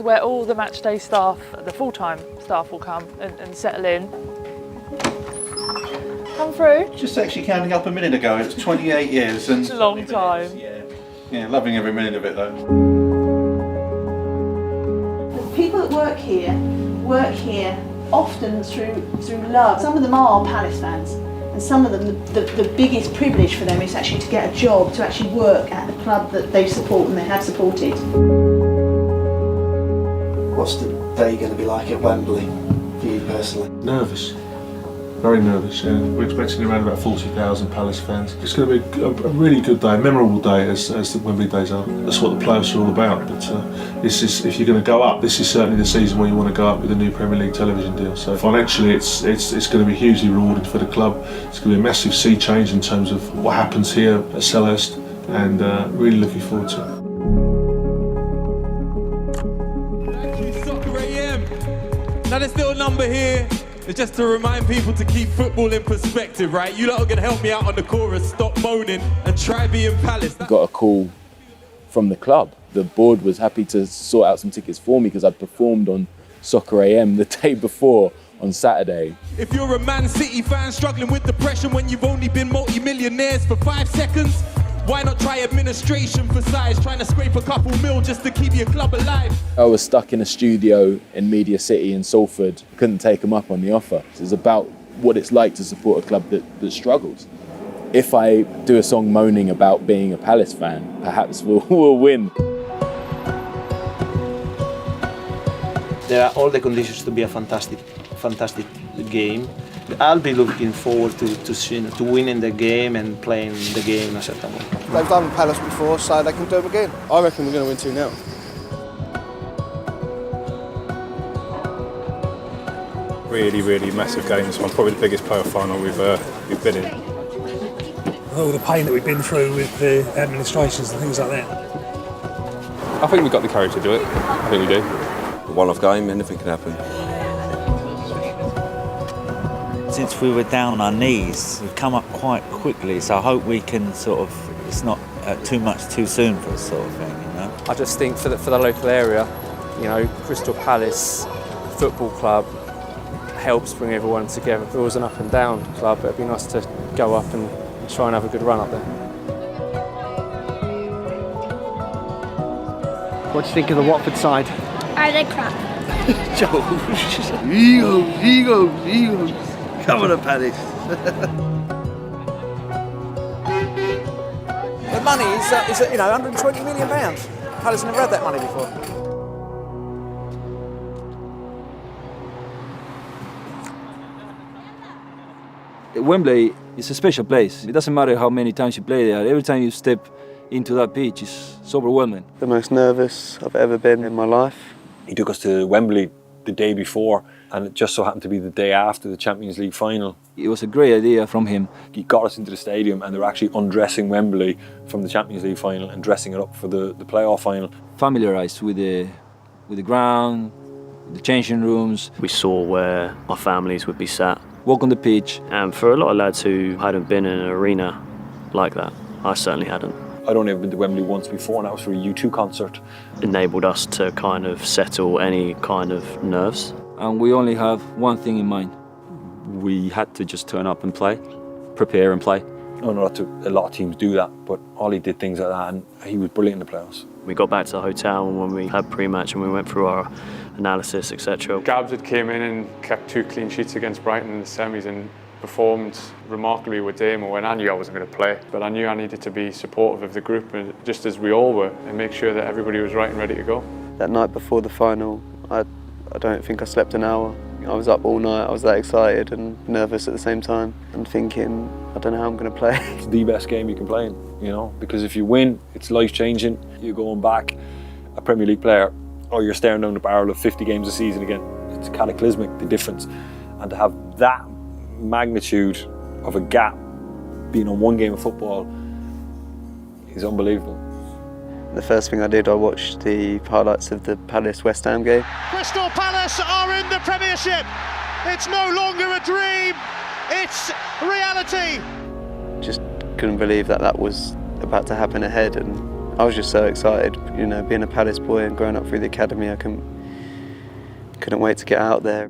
is where all the matchday staff, the full-time staff, will come and settle in. Come through. Just actually counting up a minute ago, it was 28 years. And it's a long time. Yeah, loving every minute of it though. The people that work here often through love. Some of them are Palace fans, and some of them, the biggest privilege for them is actually to get a job, to actually work at the club that they support and they have supported. What's the day going to be like at Wembley for you personally? Nervous. Very nervous, yeah. We're expecting around about 40,000 Palace fans. It's going to be a really good day, a memorable day as the Wembley days are. That's what the playoffs are all about. But this is, if you're going to go up, this is certainly the season where you want to go up with a new Premier League television deal. So financially, it's going to be hugely rewarding for the club. It's going to be a massive sea change in terms of what happens here at Selhurst, and really looking forward to it. Soccer AM. Now there's still a number here. It's just to remind people to keep football in perspective, right? You lot are going to help me out on the chorus, stop moaning and try being Palace. Got a call from the club. The board was happy to sort out some tickets for me because I'd performed on Soccer AM the day before on Saturday. If you're a Man City fan struggling with depression when you've only been multi-millionaires for 5 seconds, why not try administration for size, trying to scrape a couple mil just to keep your club alive? I was stuck in a studio in Media City in Salford, couldn't take them up on the offer. It's about what it's like to support a club that struggles. If I do a song moaning about being a Palace fan, perhaps we'll win. There are all the conditions to be a fantastic game. I'll be looking forward to winning the game and playing the game in a certain way. They've done Palace before, so they can do it again. I reckon we're going to win 2-0. Really, really massive game. This one, probably the biggest playoff final we've been in. All the pain that we've been through with the administrations and things like that. I think we've got the courage to do it. I think we do. A one-off game, anything can happen. Since we were down on our knees, we've come up quite quickly, so I hope we can it's not too much too soon for us sort of thing, you know. I just think for the local area, you know, Crystal Palace Football Club helps bring everyone together. If it was an up and down club, it'd be nice to go up and try and have a good run up there. What do you think of the Watford side? Are they crap? Eagles. Come on, Palace. The money is you know, £120 million. Palace never had that money before. Wembley is a special place. It doesn't matter how many times you play there. Every time you step into that pitch, it's overwhelming. The most nervous I've ever been in my life. He took us to Wembley the day before, and it just so happened to be the day after the Champions League final. It was a great idea from him. He got us into the stadium and they were actually undressing Wembley from the Champions League final and dressing it up for the playoff final. Familiarised with the ground, the changing rooms. We saw where our families would be sat. Walk on the pitch. And for a lot of lads who hadn't been in an arena like that, I certainly hadn't. I'd only ever been to Wembley once before, and that was for a U2 concert. Enabled us to kind of settle any kind of nerves. And we only have one thing in mind. We had to just turn up and play, prepare and play. I know a lot of teams do that, but Ollie did things like that, and he was brilliant in the playoffs. We got back to the hotel and when we had pre-match and we went through our analysis, etc. Gabs had came in and kept 2 clean sheets against Brighton in the semis and performed remarkably with Damo when I knew I wasn't going to play. But I knew I needed to be supportive of the group, just as we all were, and make sure that everybody was right and ready to go. That night before the final, I don't think I slept an hour. I was up all night, I was that excited and nervous at the same time, and thinking, I don't know how I'm going to play. It's the best game you can play in, you know, because if you win, it's life-changing. You're going back a Premier League player, or you're staring down the barrel of 50 games a season again. It's cataclysmic, the difference. And to have that magnitude of a gap being on one game of football is unbelievable. The first thing I did, I watched the highlights of the Palace-West Ham game. Crystal Palace are in the Premiership. It's no longer a dream, it's reality. Just couldn't believe that was about to happen ahead, and I was just so excited, you know, being a Palace boy and growing up through the academy. I couldn't wait to get out there.